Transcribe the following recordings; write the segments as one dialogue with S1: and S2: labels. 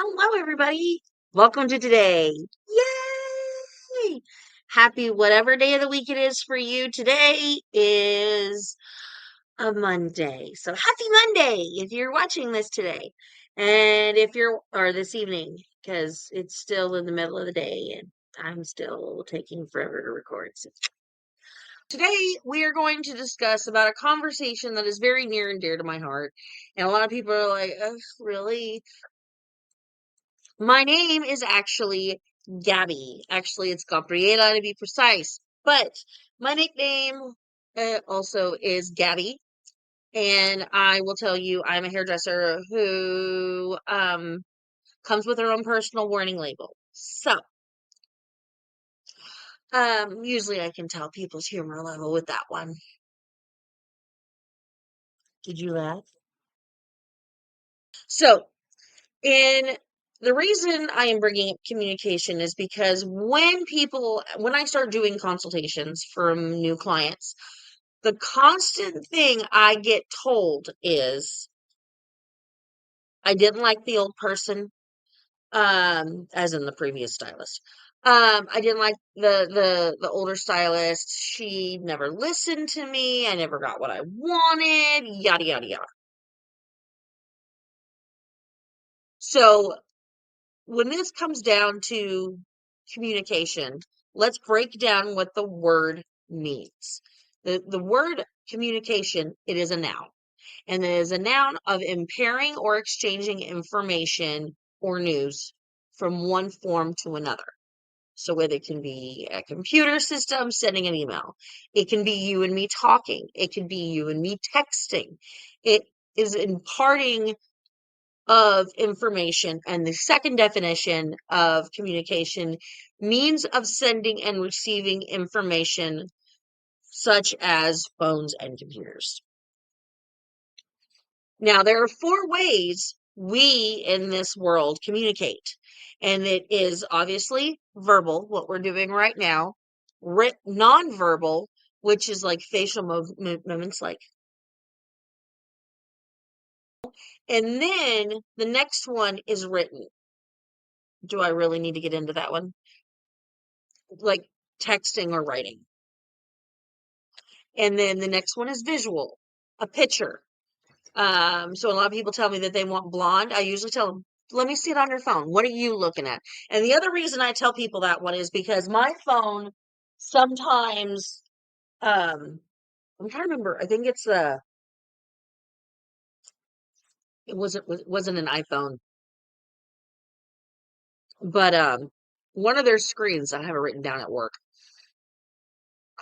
S1: Hello, everybody. Welcome to today. Yay! Happy whatever day of the week it is for you. Today is a Monday. So happy Monday if you're watching this today. And if you're, or this evening, because it's still in the middle of the day and I'm still taking forever to record. So today we are going to discuss about a conversation that is very near and dear to my heart. And a lot of people are like, oh, really? My name is actually Gabby. Actually, it's Gabriella to be precise. But my nickname also is Gabby. And I will tell you, I'm a hairdresser who comes with her own personal warning label. So, usually I can tell people's humor level with that one. Did you laugh? So, in the reason I am bringing up communication is because when I start doing consultations from new clients, the constant thing I get told is I didn't like the old person, as in the previous stylist. I didn't like the older stylist. She never listened to me. I never got what I wanted, yada yada yada. So when this comes down to communication, let's break down what the word means. The word communication, it is a noun. And it is a noun of impairing or exchanging information or news from one form to another. So whether it can be a computer system sending an email, it can be you and me talking, it can be you and me texting. It is imparting of information. And the second definition of communication, means of sending and receiving information, such as phones and computers. Now, there are four ways we in this world communicate, and it is obviously verbal, what we're doing right now, nonverbal, which is like facial movements, like, and then the next one is written. Do I really need to get into that one? Like texting or writing. And then the next one is visual, a picture. So a lot of people tell me that they want blonde. I usually tell them, let me see it on your phone. What are you looking at? And the other reason I tell people that one is because my phone sometimes, I'm trying to remember. I think it wasn't an iPhone, but one of their screens, I have it written down at work,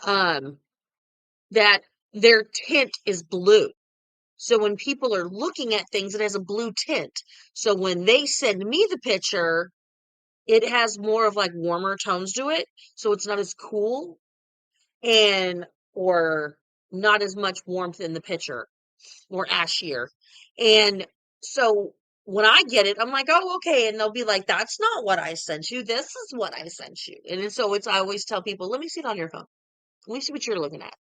S1: um, that their tint is blue. So when people are looking at things, it has a blue tint. So when they send me the picture, it has more of like warmer tones to it. So it's not as cool and or not as much warmth in the picture, more ashier. And so when I get it, I'm like, oh, okay. And they'll be like, that's not what I sent you. This is what I sent you. And so I always tell people, let me see it on your phone. Let me see what you're looking at.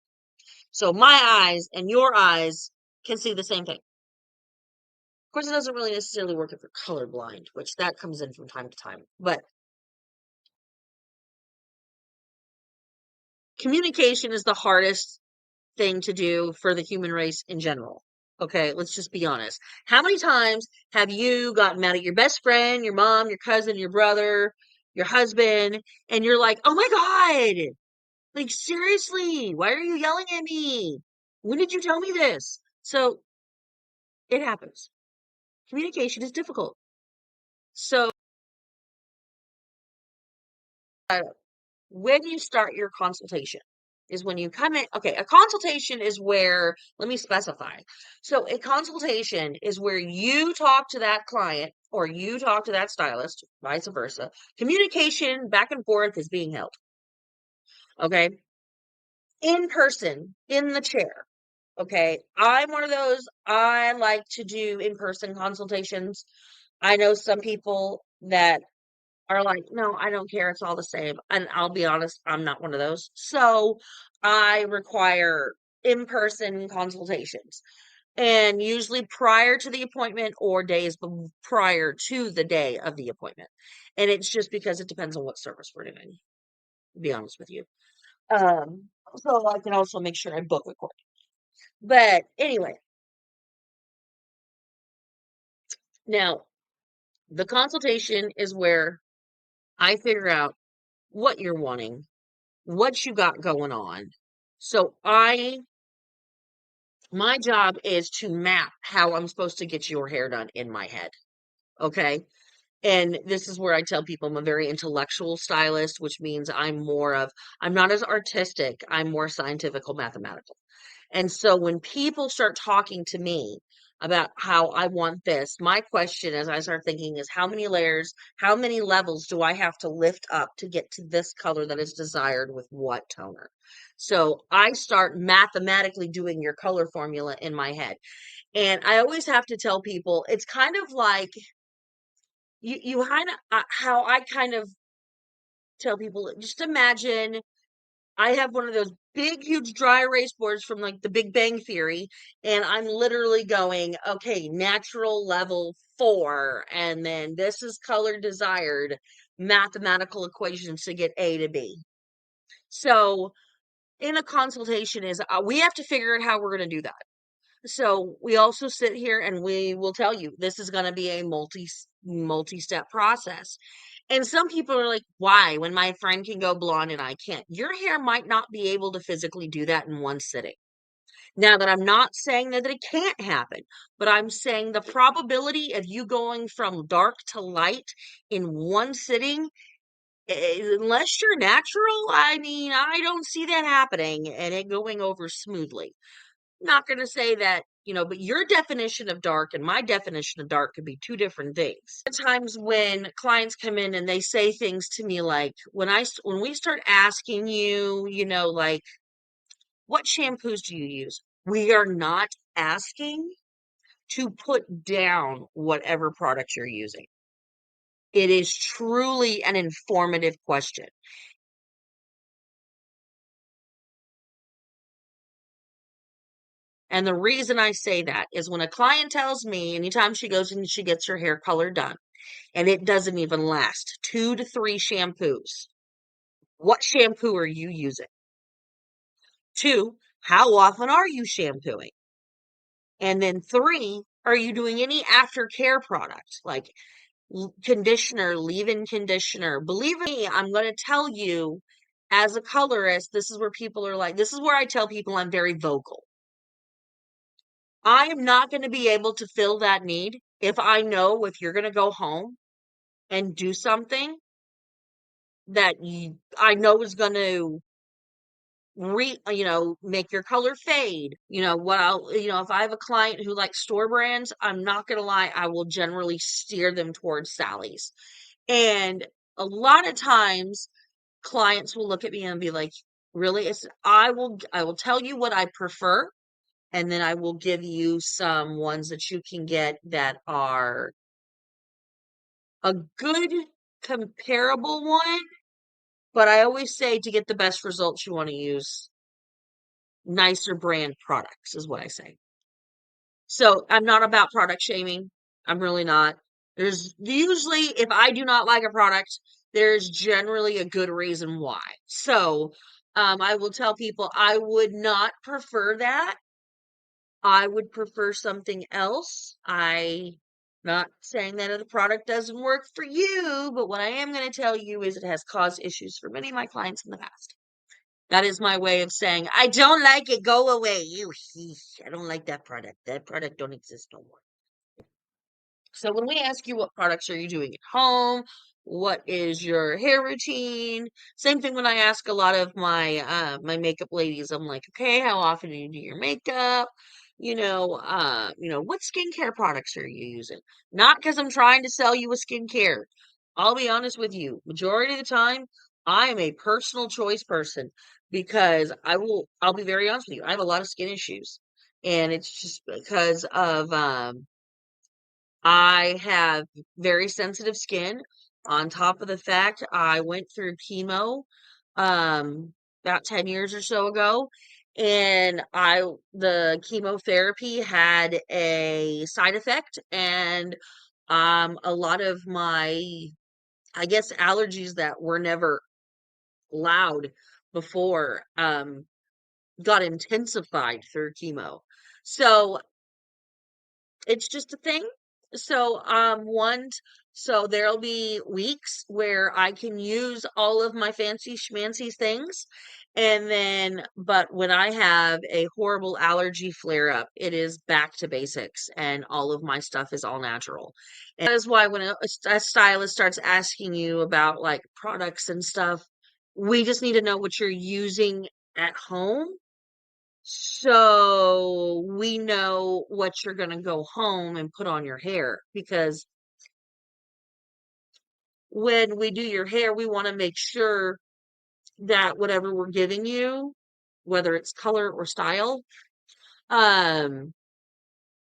S1: So my eyes and your eyes can see the same thing. Of course, it doesn't really necessarily work if you're colorblind, which that comes in from time to time. But communication is the hardest thing to do for the human race in general. Okay, let's just be honest. How many times have you gotten mad at your best friend, your mom, your cousin, your brother, your husband, and you're like, oh my God, like seriously, why are you yelling at me? When did you tell me this? So it happens. Communication is difficult. So when you start your consultation is when you come in. Okay, a consultation is where, let me specify. So a consultation is where you talk to that client or you talk to that stylist, vice versa. Communication back and forth is being held. Okay, in person, in the chair. Okay, I'm one of those, I like to do in-person consultations. I know some people that are like, no, I don't care. It's all the same. And I'll be honest, I'm not one of those. So I require in person consultations. and usually prior to the appointment or days prior to the day of the appointment. And it's just because it depends on what service we're doing, to be honest with you. Um, so I can also make sure I book accordingly. But anyway, now the consultation is where I figure out what you're wanting, what you got going on. So my job is to map how I'm supposed to get your hair done in my head. Okay. And this is where I tell people I'm a very intellectual stylist, which means I'm not as artistic. I'm more scientifical, mathematical. And so when people start talking to me about how I want this, my question as I start thinking is how many layers, how many levels do I have to lift up to get to this color that is desired with what toner? So I start mathematically doing your color formula in my head. And I always have to tell people it's kind of like you kind of how I kind of tell people just imagine I have one of those big, huge dry erase boards from like the Big Bang Theory, and I'm literally going, okay, natural level 4, and then this is color desired, mathematical equations to get A to B. So in a consultation is we have to figure out how we're going to do that. So we also sit here and we will tell you this is going to be a multi-step process. And some people are like, why? When my friend can go blonde and I can't. Your hair might not be able to physically do that in one sitting. Now that I'm not saying that it can't happen, but I'm saying the probability of you going from dark to light in one sitting, unless you're natural, I mean, I don't see that happening and it going over smoothly. Not going to say that, but your definition of dark and my definition of dark could be two different things. At times when clients come in and they say things to me like when we start asking you, like what shampoos do you use? We are not asking to put down whatever product you're using. It is truly an informative question. And the reason I say that is when a client tells me anytime she goes and she gets her hair color done, and it doesn't even last 2 to 3 shampoos. What shampoo are you using? 2, how often are you shampooing? And then 3, are you doing any aftercare product like conditioner, leave-in conditioner? Believe me, I'm going to tell you as a colorist, this is where people are like, this is where I tell people I'm very vocal. I am not going to be able to fill that need if I know if you're going to go home and do something that I know is going to make your color fade. If I have a client who likes store brands, I'm not going to lie, I will generally steer them towards Sally's. And a lot of times clients will look at me and be like, really? I will tell you what I prefer. And then I will give you some ones that you can get that are a good comparable one. But I always say to get the best results, you want to use nicer brand products, is what I say. So I'm not about product shaming. I'm really not. There's usually, if I do not like a product, there's generally a good reason why. So I will tell people I would not prefer that. I would prefer something else. Not saying that the product doesn't work for you, but what I am going to tell you is it has caused issues for many of my clients in the past. That is my way of saying, I don't like it, go away. I don't like that product. That product don't exist no more. So when we ask you what products are you doing at home, what is your hair routine? Same thing when I ask a lot of my makeup ladies. I'm like, okay, how often do you do your makeup? What skincare products are you using? Not because I'm trying to sell you a skincare. I'll be honest with you. Majority of the time, I am a personal choice person because I'll be very honest with you. I have a lot of skin issues. And it's just because of I have very sensitive skin. On top of the fact, I went through chemo about 10 years or so ago, and the chemotherapy had a side effect, and a lot of my, I guess, allergies that were never loud before got intensified through chemo. So it's just a thing. So, so there'll be weeks where I can use all of my fancy schmancy things. And then, but when I have a horrible allergy flare up, it is back to basics and all of my stuff is all natural. And that is why when a stylist starts asking you about like products and stuff, we just need to know what you're using at home so we know what you're going to go home and put on your hair. Because when we do your hair, we want to make sure that whatever we're giving you, whether it's color or style, um,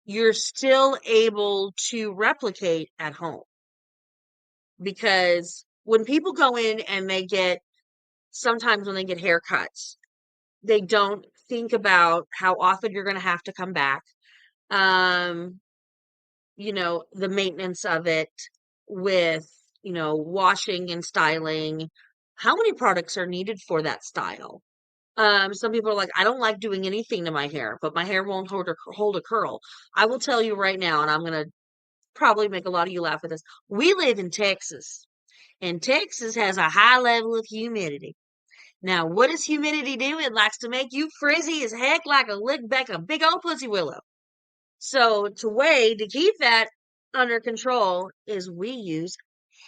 S1: you're still able to replicate at home. Because when people go in and sometimes when they get haircuts, they don't think about how often you're going to have to come back. Um, the maintenance of it with, washing and styling. How many products are needed for that style? Some people are like, I don't like doing anything to my hair, but my hair won't hold a curl. I will tell you right now, and I'm going to probably make a lot of you laugh at this. We live in Texas, and Texas has a high level of humidity. Now, what does humidity do? It likes to make you frizzy as heck like a big old pussy willow. So to keep that under control is we use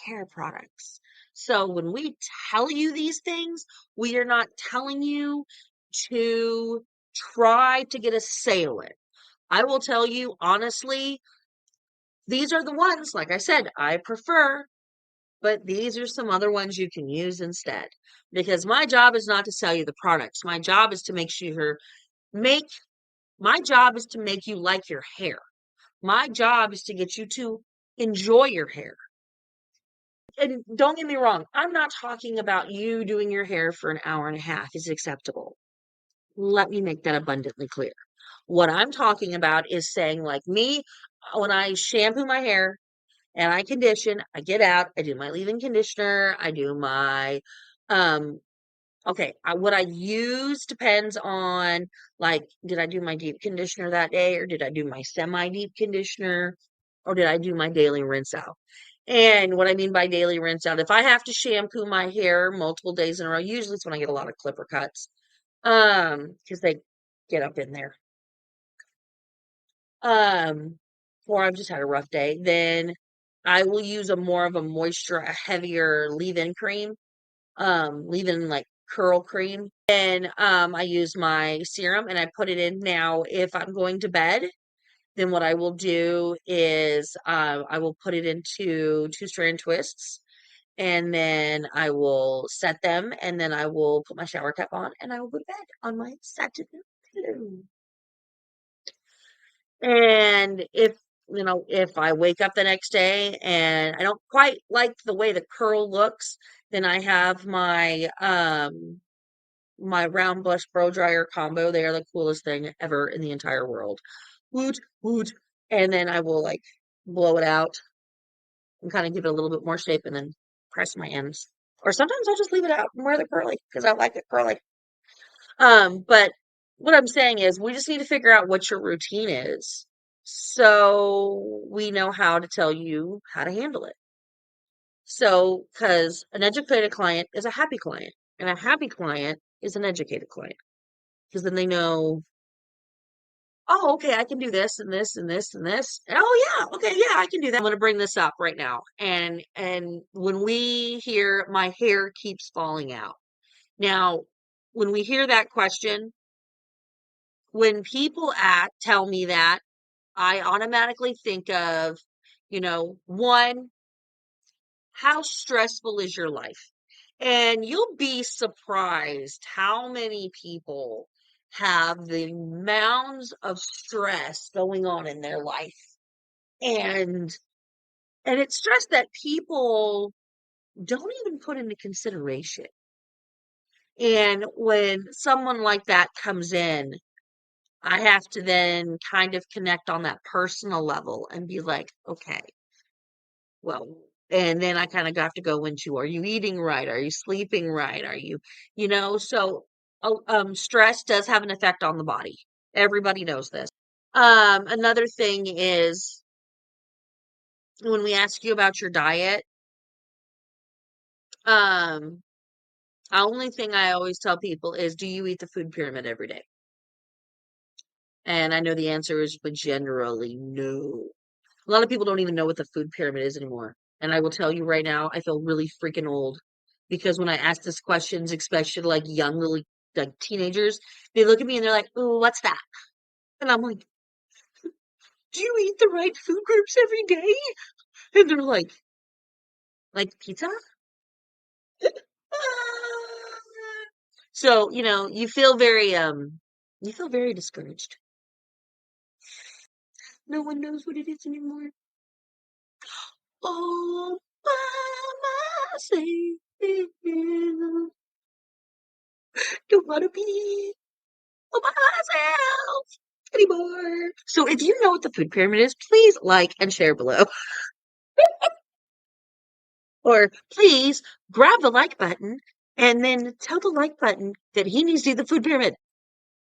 S1: hair products. So when we tell you these things, we are not telling you to try to get a sale in. I will tell you honestly, these are the ones, like I said, I prefer, but these are some other ones you can use instead. Because my job is not to sell you the products. Make my job is to make you like your hair. My job is to get you to enjoy your hair. And don't get me wrong, I'm not talking about you doing your hair for an hour and a half is acceptable. Let me make that abundantly clear. What I'm talking about is saying, like me, when I shampoo my hair and I condition, I get out, I do my leave-in conditioner, I do my um okay, what I use depends on, like, did I do my deep conditioner that day, or did I do my semi-deep conditioner, or did I do my daily rinse out? And what I mean by daily rinse out, if I have to shampoo my hair multiple days in a row, usually it's when I get a lot of clipper cuts, because they get up in there, um, or I've just had a rough day, then I will use a heavier leave-in cream, leave-in like curl cream. Then I use my serum and I put it in. Now, if I'm going to bed, then what I will do is I will put it into two-strand twists and then I will set them and then I will put my shower cap on and I will go to bed on my satin pillow. And if I wake up the next day and I don't quite like the way the curl looks, then I have my round brush blow dryer combo. They are the coolest thing ever in the entire world. Woot, woot. And then I will like blow it out and kind of give it a little bit more shape and then press my ends. Or sometimes I'll just leave it out and wear the curly because I like it curly. But what I'm saying is we just need to figure out what your routine is so we know how to tell you how to handle it. So, because an educated client is a happy client, and a happy client is an educated client. Because then they know, oh, okay, I can do this and this and this and this. Oh yeah, okay, yeah, I can do that. I'm gonna bring this up right now. And when we hear my hair keeps falling out. Now, when we hear that question, when people tell me that, I automatically think of, one, how stressful is your life? And you'll be surprised how many people have the mounds of stress going on in their life. And it's stress that people don't even put into consideration. And when someone like that comes in, I have to then kind of connect on that personal level and be like, okay, well, and then I kind of have to go into, are you eating right? Are you sleeping right? Are you, so stress does have an effect on the body. Everybody knows this. Another thing is when we ask you about your diet, um, the only thing I always tell people is, do you eat the food pyramid every day? And I know the answer is generally no. A lot of people don't even know what the food pyramid is anymore. And I will tell you right now, I feel really freaking old because when I ask these questions, especially like young little like teenagers, they look at me and they're like, "Ooh, what's that?" And I'm like, "Do you eat the right food groups every day?" And they're like pizza? So, you feel very discouraged. No one knows what it is anymore. All by myself. Don't wanna be all by myself anymore. So if you know what the food pyramid is, please like and share below. Or please grab the like button and then tell the like button that he needs to do the food pyramid.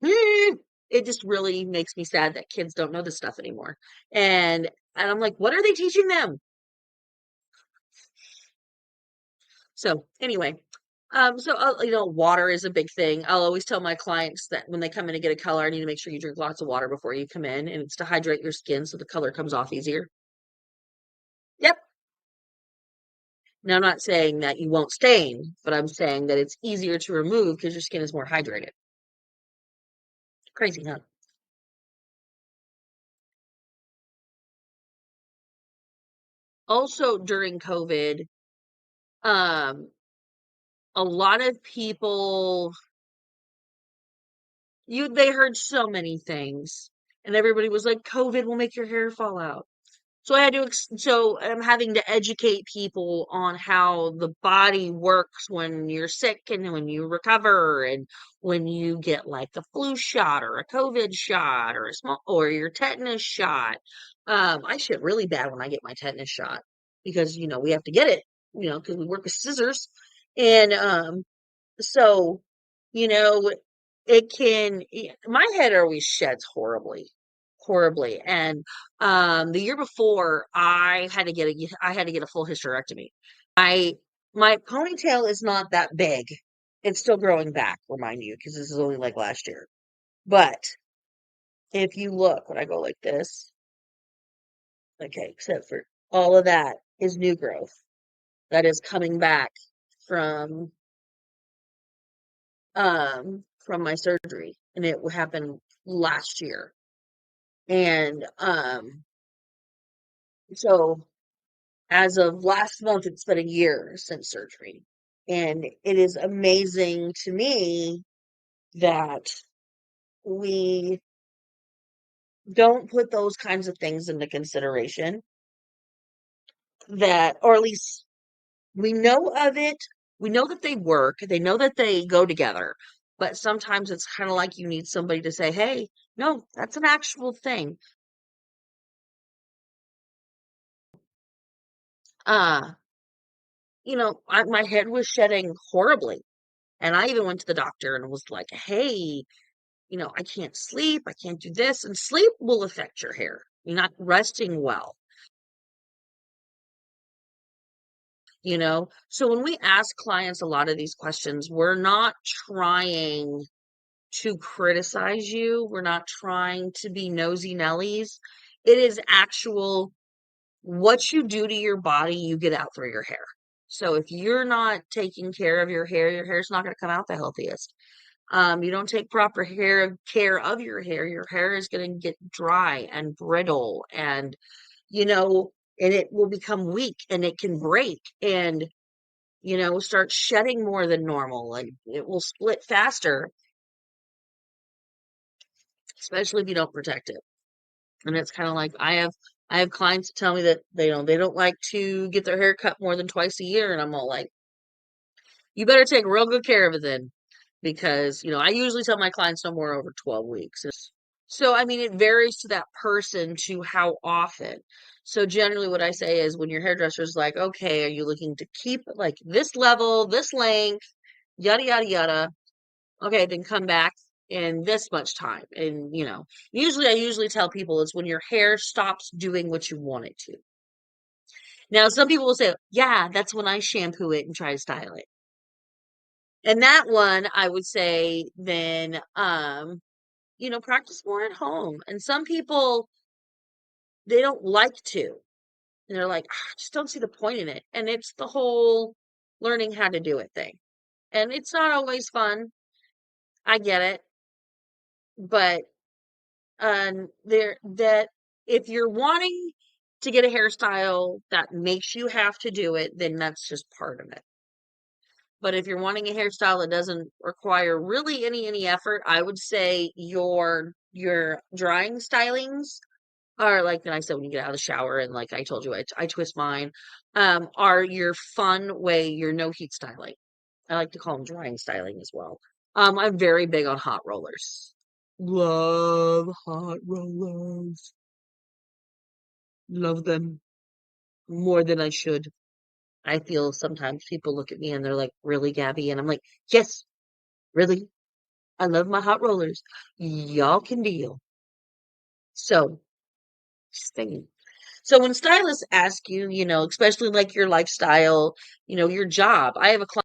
S1: It just really makes me sad that kids don't know this stuff anymore. And I'm like, what are they teaching them? So anyway, water is a big thing. I'll always tell my clients that when they come in to get a color, I need to make sure you drink lots of water before you come in, and it's to hydrate your skin so the color comes off easier. Yep. Now, I'm not saying that you won't stain, but I'm saying that it's easier to remove because your skin is more hydrated. Crazy, huh? Also, during COVID, um, a lot of people they heard so many things, and everybody was like, "COVID will make your hair fall out." So I'm having to educate people on how the body works when you're sick and when you recover and when you get like a flu shot or a COVID shot or or your tetanus shot. I shit really bad when I get my tetanus shot because, we have to get it, because we work with scissors. And, so, you know, my head always sheds horribly, horribly. And the year before I had to get a full hysterectomy. I my ponytail is not that big. It's still growing back, remind you, because this is only like last year. But if you look when I go like this, okay, except for all of that is new growth that is coming back from from my surgery, and it happened last year. And so as of last month, it's been a year since surgery. And it is amazing to me that we don't put those kinds of things into consideration, that, or at least we know of it. We know that they work. They know that they go together. But sometimes it's kind of like you need somebody to say, hey, no, that's an actual thing. Uh, my head was shedding horribly. And I even went to the doctor and was like, hey, I can't sleep. I can't do this. And sleep will affect your hair. You're not resting well, So when we ask clients a lot of these questions, we're not trying to criticize you. We're not trying to be nosy Nellies. It is actual what you do to your body, you get out through your hair. So if you're not taking care of your hair's not going to come out the healthiest. You don't take proper care of your hair is going to get dry and brittle you know, and it will become weak and it can break and, start shedding more than normal and it will split faster, especially if you don't protect it. And it's kind of like I have clients that tell me that they don't like to get their hair cut more than twice a year, and I'm all like, you better take real good care of it then. because, I usually tell my clients no more over 12 weeks. So, I mean, it varies to that person to how often. So, generally, what I say is when your hairdresser's like, okay, are you looking to keep it like this level, this length, yada, yada, yada? Okay, then come back in this much time. And, I usually tell people it's when your hair stops doing what you want it to. Now, some people will say, yeah, that's when I shampoo it and try to style it. And that one, I would say, then, practice more at home. And some people, they don't like to. And they're like, "Ah, I just don't see the point in it." And it's the whole learning how to do it thing. And it's not always fun. I get it. But there that if you're wanting to get a hairstyle that makes you have to do it, then that's just part of it. But if you're wanting a hairstyle that doesn't require really any effort, I would say your drying stylings are like I said when you get out of the shower and like I told you I twist mine, are your fun way, your no heat styling. I like to call them drying styling as well. I'm very big on hot rollers. Love hot rollers. Love them more than I should. I feel sometimes people look at me and they're like, really, Gabby? And I'm like, yes, really. I love my hot rollers. Y'all can deal. So, just thinking. So when stylists ask you, especially like your lifestyle, your job. I have a client